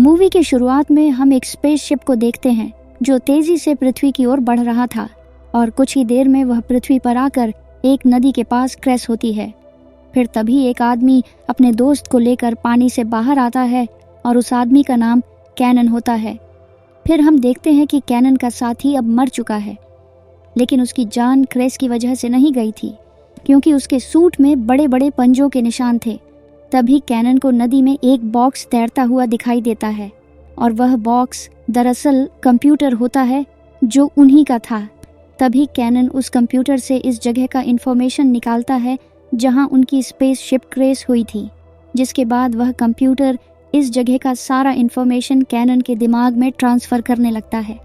Movie की शुरुआत में हम एक स्पेसशिप को देखते हैं जो तेजी से पृथ्वी की ओर बढ़ रहा था और कुछ ही देर में वह पृथ्वी पर आकर एक नदी के पास क्रैश होती है। फिर तभी एक आदमी अपने दोस्त को लेकर पानी से बाहर आता है और उस आदमी का नाम कैनन होता है। फिर हम देखते हैं कि कैनन का साथी अब मर चुका है, लेकिन उसकी जान क्रैश की वजह से नहीं गई थी क्योंकि उसके सूट में बड़े बड़े पंजों के निशान थे। तभी कैनन को नदी में एक बॉक्स तैरता हुआ दिखाई देता है और वह बॉक्स दरअसल कंप्यूटर होता है जो उन्हीं का था। तभी कैनन उस कंप्यूटर से इस जगह का इंफॉर्मेशन निकालता है जहां उनकी स्पेसशिप क्रैश हुई थी, जिसके बाद वह कंप्यूटर इस जगह का सारा इंफॉर्मेशन कैनन के दिमाग में ट्रांसफ़र करने लगता है,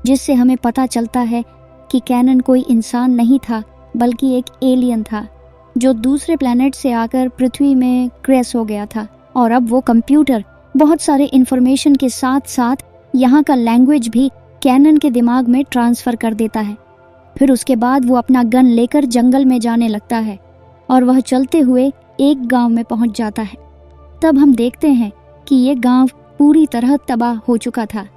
जिससे हमें पता चलता है कि कैनन कोई इंसान नहीं था बल्कि एक एलियन था जो दूसरे प्लैनेट से आकर पृथ्वी में क्रैश हो गया था। और अब वो कंप्यूटर बहुत सारे इंफॉर्मेशन के साथ साथ यहाँ का लैंग्वेज भी कैनन के दिमाग में ट्रांसफ़र कर देता है। फिर उसके बाद वो अपना गन लेकर जंगल में जाने लगता है और वह चलते हुए एक गांव में पहुंच जाता है। तब हम देखते हैं कि ये गांव पूरी तरह तबाह हो चुका था।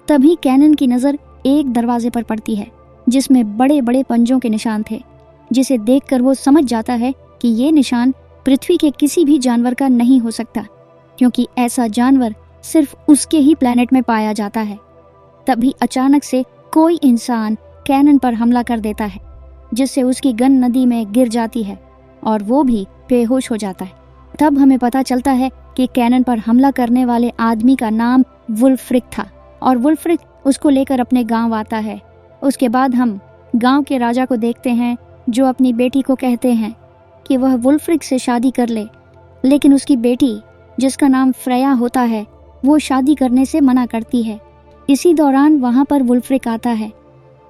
तभी कैनन की नज़र एक दरवाजे पर पड़ती है जिसमें बड़े बड़े पंजों के निशान थे, जिसे देखकर वो समझ जाता है कि ये निशान पृथ्वी के किसी भी जानवर का नहीं हो सकता क्योंकि ऐसा जानवर सिर्फ उसके ही प्लैनेट में पाया जाता है। तभी अचानक से कोई इंसान कैनन पर हमला कर देता है, जिससे उसकी गन नदी में गिर जाती है और वो भी बेहोश हो जाता है। तब हमें पता चलता है कि कैनन पर हमला करने वाले आदमी का नाम वुल्फ्रिक था और वुल्फ्रिक उसको लेकर अपने गांव आता है। उसके बाद हम गांव के राजा को देखते हैं जो अपनी बेटी को कहते हैं कि वह वुल्फ्रिक से शादी कर ले, लेकिन उसकी बेटी जिसका नाम फ्रेया होता है वो शादी करने से मना करती है। इसी दौरान वहाँ पर वुल्फ्रिक आता है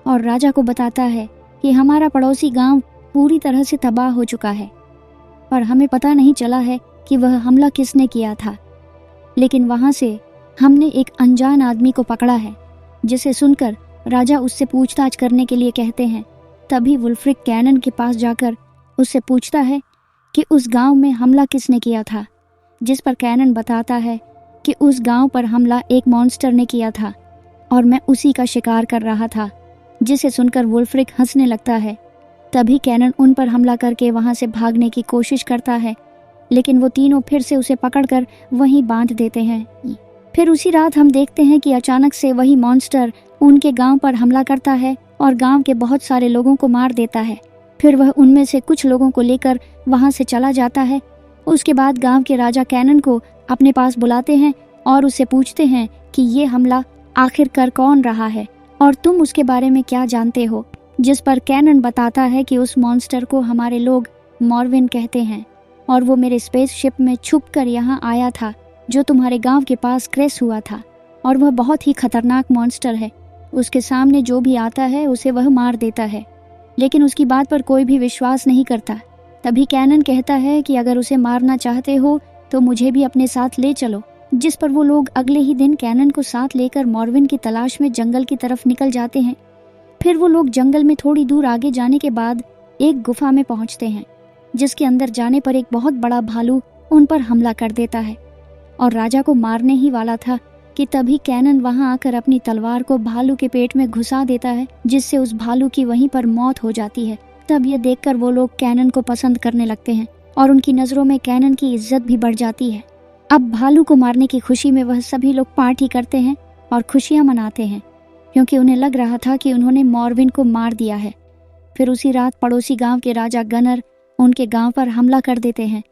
और राजा को बताता है कि हमारा पड़ोसी गांव पूरी तरह से तबाह हो चुका है और हमें पता नहीं चला है कि वह हमला किसने किया था, लेकिन वहाँ से हमने एक अनजान आदमी को पकड़ा है, जिसे सुनकर राजा उससे पूछताछ करने के लिए कहते हैं। तभी वुल्फ्रिक कैनन के पास जाकर उससे पूछता है कि उस गांव में हमला किसने किया था, जिस पर कैनन बताता है कि उस गांव पर हमला एक मॉन्स्टर ने किया था और मैं उसी का शिकार कर रहा था, जिसे सुनकर वुल्फ्रिक हंसने लगता है। तभी कैनन उन पर हमला करके वहां से भागने की कोशिश करता है, लेकिन वो तीनों फिर से उसे पकड़कर वहीं बांध देते हैं। फिर उसी रात हम देखते हैं कि अचानक से वही मॉन्स्टर उनके गांव पर हमला करता है और गांव के बहुत सारे लोगों को मार देता है। फिर वह उनमें से कुछ लोगों को लेकर वहां से चला जाता है। उसके बाद गांव के राजा कैनन को अपने पास बुलाते हैं और उससे पूछते हैं कि ये हमला आखिरकार कौन रहा है और तुम उसके बारे में क्या जानते हो, जिस पर कैनन बताता है कि उस मॉन्स्टर को हमारे लोग मॉर्विन कहते हैं और वो मेरे स्पेसशिप में छुपकर यहाँ आया था जो तुम्हारे गांव के पास क्रैश हुआ था और वह बहुत ही खतरनाक मॉन्स्टर है। उसके सामने जो भी आता है उसे वह मार देता है, लेकिन उसकी बात पर कोई भी विश्वास नहीं करता। तभी कैनन कहता है कि अगर उसे मारना चाहते हो तो मुझे भी अपने साथ ले चलो, जिस पर वो लोग अगले ही दिन कैनन को साथ लेकर मॉर्विन की तलाश में जंगल की तरफ निकल जाते हैं। फिर वो लोग जंगल में थोड़ी दूर आगे जाने के बाद एक गुफा में पहुंचते हैं, जिसके अंदर जाने पर एक बहुत बड़ा भालू उन पर हमला कर देता है और राजा को मारने ही वाला था कि तभी कैनन वहां आकर अपनी तलवार को भालू के पेट में घुसा देता है, जिससे उस भालू की वहीं पर मौत हो जाती है। तब ये देखकर वो लोग कैनन को पसंद करने लगते हैं और उनकी नज़रों में कैनन की इज्जत भी बढ़ जाती है। अब भालू को मारने की खुशी में वह सभी लोग पार्टी करते हैं और खुशियाँ मनाते हैं क्योंकि उन्हें लग रहा था कि उन्होंने मॉर्विन को मार दिया है। फिर उसी रात पड़ोसी गाँव के राजा गनर उनके गाँव पर हमला कर देते हैं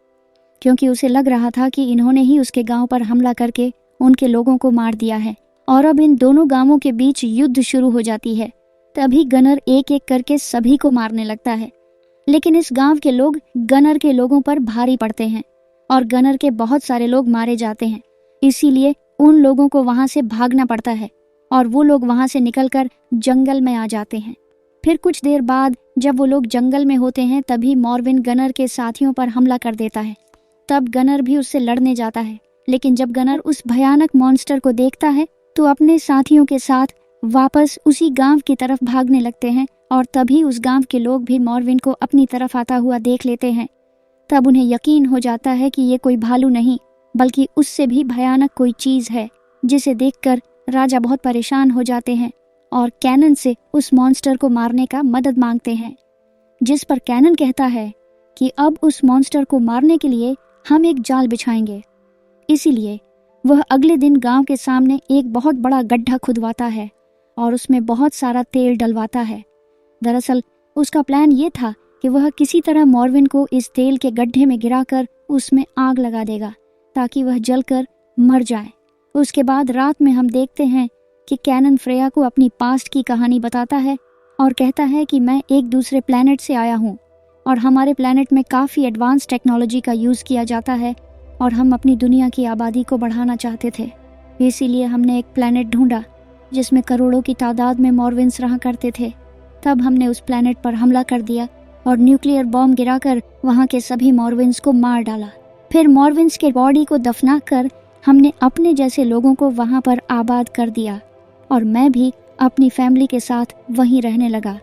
क्योंकि उसे लग रहा था कि इन्होंने ही उसके गाँव पर हमला करके उनके लोगों को मार दिया है और अब इन दोनों गांवों के बीच युद्ध शुरू हो जाती है। तभी गनर एक एक करके सभी को मारने लगता है, लेकिन इस गांव के लोग गनर के लोगों पर भारी पड़ते हैं और गनर के बहुत सारे लोग मारे जाते हैं। इसीलिए उन लोगों को वहां से भागना पड़ता है और वो लोग वहां से निकलकर जंगल में आ जाते हैं। फिर कुछ देर बाद जब वो लोग जंगल में होते हैं तभी मॉर्विन गनर के साथियों पर हमला कर देता है। तब गनर भी उससे लड़ने जाता है, लेकिन जब गनर उस भयानक मॉन्स्टर को देखता है तो अपने साथियों के साथ वापस उसी गांव की तरफ भागने लगते हैं और तभी उस गांव के लोग भी मॉर्विन को अपनी तरफ आता हुआ देख लेते हैं। तब उन्हें यकीन हो जाता है कि ये कोई भालू नहीं बल्कि उससे भी भयानक कोई चीज़ है जिसे देखकर राजा बहुत परेशान हो जाते हैं और कैनन से उस मॉन्स्टर को मारने का मदद मांगते हैं, जिस पर कैनन कहता है कि अब उस मॉन्स्टर को मारने के लिए हम एक जाल बिछाएंगे। इसीलिए वह अगले दिन गांव के सामने एक बहुत बड़ा गड्ढा खुदवाता है और उसमें बहुत सारा तेल डलवाता है। दरअसल उसका प्लान ये था कि वह किसी तरह मॉर्विन को इस तेल के गड्ढे में गिराकर उसमें आग लगा देगा ताकि वह जलकर मर जाए। उसके बाद रात में हम देखते हैं कि कैनन फ्रेया को अपनी पास्ट की कहानी बताता है और कहता है कि मैं एक दूसरे प्लैनेट से आया हूँ और हमारे प्लैनेट में काफ़ी एडवांस टेक्नोलॉजी का यूज़ किया जाता है और हम अपनी दुनिया की आबादी को बढ़ाना चाहते थे। इसीलिए हमने एक प्लैनेट ढूंढा जिसमें करोड़ों की तादाद में मॉर्विन्स रहा करते थे। तब हमने उस प्लैनेट पर हमला कर दिया और न्यूक्लियर बॉम्ब गिराकर वहाँ के सभी मॉर्विन्स को मार डाला। फिर मॉर्विन्स के बॉडी को दफना कर हमने अपने जैसे लोगों को वहाँ पर आबाद कर दिया और मैं भी अपनी फैमिली के साथ वहीं रहने लगा।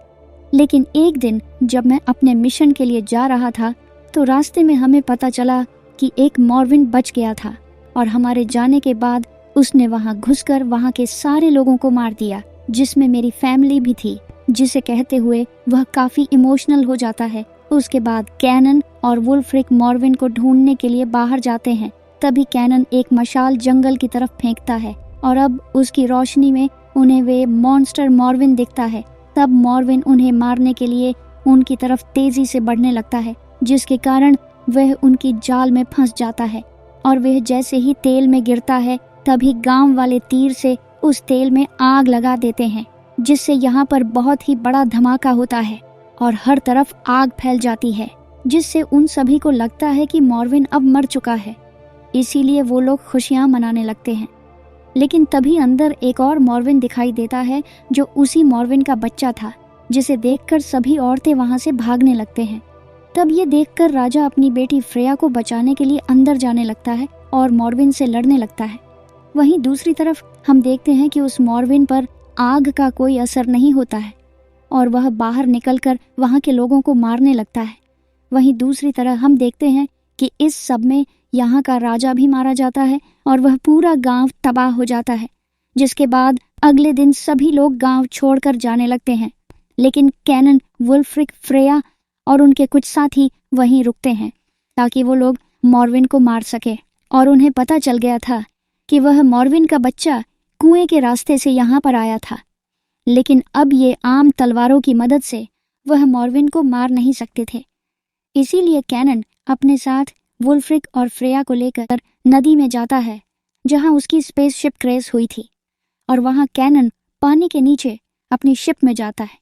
लेकिन एक दिन जब मैं अपने मिशन के लिए जा रहा था तो रास्ते में हमें पता चला कि एक मॉर्विन बच गया था और हमारे जाने के बाद उसने वहां घुसकर वहां के सारे लोगों को मार दिया, जिसमें मेरी फैमिली भी थी, जिसे कहते हुए वह काफी इमोशनल हो जाता है। उसके बाद कैनन और वुल्फ्रिक मॉर्विन को ढूंढने के लिए बाहर जाते हैं। तभी कैनन एक मशाल जंगल की तरफ फेंकता है और अब उसकी रोशनी में उन्हें वे मॉन्स्टर मॉर्विन दिखता है। तब मॉर्विन उन्हें मारने के लिए उनकी तरफ तेजी से बढ़ने लगता है, जिसके कारण वह उनकी जाल में फंस जाता है और वह जैसे ही तेल में गिरता है तभी गांव वाले तीर से उस तेल में आग लगा देते हैं, जिससे यहाँ पर बहुत ही बड़ा धमाका होता है और हर तरफ आग फैल जाती है, जिससे उन सभी को लगता है कि मॉर्विन अब मर चुका है। इसीलिए वो लोग खुशियां मनाने लगते हैं। लेकिन तभी अंदर एक और मॉर्विन दिखाई देता है जो उसी मॉर्विन का बच्चा था, जिसे देखकर सभी औरतें वहां से भागने लगते हैं। तब ये देखकर राजा अपनी बेटी फ्रेया को बचाने के लिए अंदर जाने लगता है और मॉर्विन से लड़ने लगता है। वहीं दूसरी तरफ हम देखते हैं कि उस मॉर्विन पर आग का कोई असर नहीं होता है और वह बाहर निकलकर वहां के लोगों को मारने लगता है। वहीं दूसरी तरह हम देखते हैं कि इस सब में यहाँ का राजा भी मारा जाता है और वह पूरा गांव तबाह हो जाता है, जिसके बाद अगले दिन सभी लोग गांव छोड़कर जाने लगते हैं। लेकिन कैनन, वुल्फ्रिक, फ्रेया और उनके कुछ साथी वहीं रुकते हैं ताकि वो लोग मॉर्विन को मार सके। और उन्हें पता चल गया था कि वह मॉर्विन का बच्चा कुएं के रास्ते से यहाँ पर आया था, लेकिन अब ये आम तलवारों की मदद से वह मॉर्विन को मार नहीं सकते थे। इसीलिए कैनन अपने साथ वुल्फ्रिक और फ्रेया को लेकर नदी में जाता है जहां उसकी स्पेसशिप क्रैश हुई थी, और वहां कैनन पानी के नीचे अपनी शिप में जाता है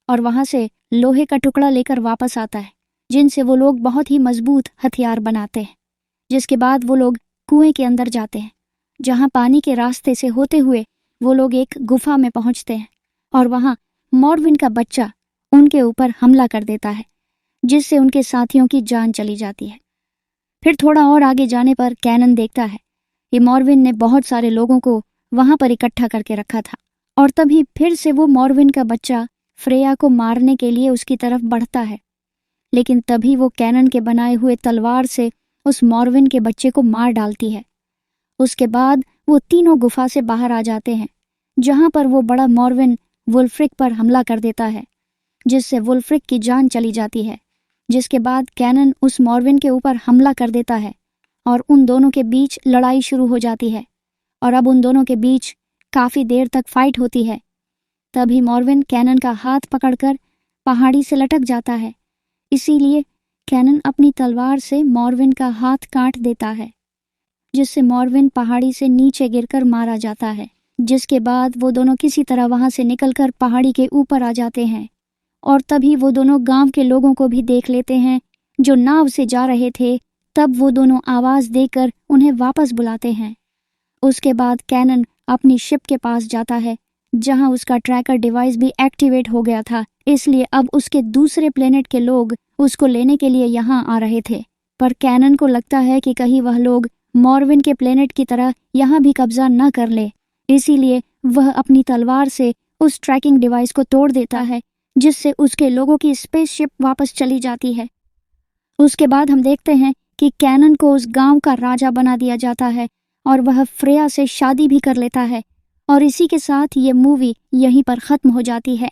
और वहां से लोहे का टुकड़ा लेकर वापस आता है, जिनसे वो लोग बहुत ही मजबूत हथियार बनाते हैं। जिसके बाद वो लोग कुएं के अंदर जाते हैं, जहां पानी के रास्ते से होते हुए वो लोग एक गुफा में पहुंचते हैं और वहां मॉर्विन का बच्चा उनके ऊपर हमला कर देता है, जिससे उनके साथियों की जान चली जाती है। फिर थोड़ा और आगे जाने पर कैनन देखता है कि मॉर्विन ने बहुत सारे लोगों को वहां पर इकट्ठा करके रखा था, और तभी फिर से वो मॉर्विन का बच्चा फ्रेया को मारने के लिए उसकी तरफ बढ़ता है। लेकिन तभी वो कैनन के बनाए हुए तलवार से उस मॉर्विन के बच्चे को मार डालती है। उसके बाद वो तीनों गुफा से बाहर आ जाते हैं, जहां पर वो बड़ा मॉर्विन वुल्फ्रिक पर हमला कर देता है, जिससे वुल्फ्रिक की जान चली जाती है। जिसके बाद कैनन उस मॉर्विन के ऊपर हमला कर देता है और उन दोनों के बीच लड़ाई शुरू हो जाती है, और अब उन दोनों के बीच काफ़ी देर तक फाइट होती है। तभी मॉर्विन कैनन का हाथ पकड़कर पहाड़ी से लटक जाता है। इसीलिए कैनन अपनी तलवार से मॉर्विन का हाथ काट देता है, जिससे मॉर्विन पहाड़ी से नीचे गिरकर मारा जाता है। जिसके बाद वो दोनों किसी तरह वहां से निकलकर पहाड़ी के ऊपर आ जाते हैं, और तभी वो दोनों गांव के लोगों को भी देख लेते हैं जो नाव से जा रहे थे। तब वो दोनों आवाज देकर उन्हें वापस बुलाते हैं। उसके बाद कैनन अपनी शिप के पास जाता है, जहां उसका ट्रैकर डिवाइस भी एक्टिवेट हो गया था। इसलिए अब उसके दूसरे प्लेनेट के लोग उसको लेने के लिए यहाँ आ रहे थे, पर कैनन को लगता है कि कहीं वह लोग मॉर्विन के प्लेनेट की तरह यहाँ भी कब्जा न कर ले। इसीलिए वह अपनी तलवार से उस ट्रैकिंग डिवाइस को तोड़ देता है, जिससे उसके लोगों की स्पेसशिप वापस चली जाती है। उसके बाद हम देखते हैं कि कैनन को उस गांव का राजा बना दिया जाता है और वह फ्रेया से शादी भी कर लेता है और इसी के साथ ये मूवी यहीं पर ख़त्म हो जाती है।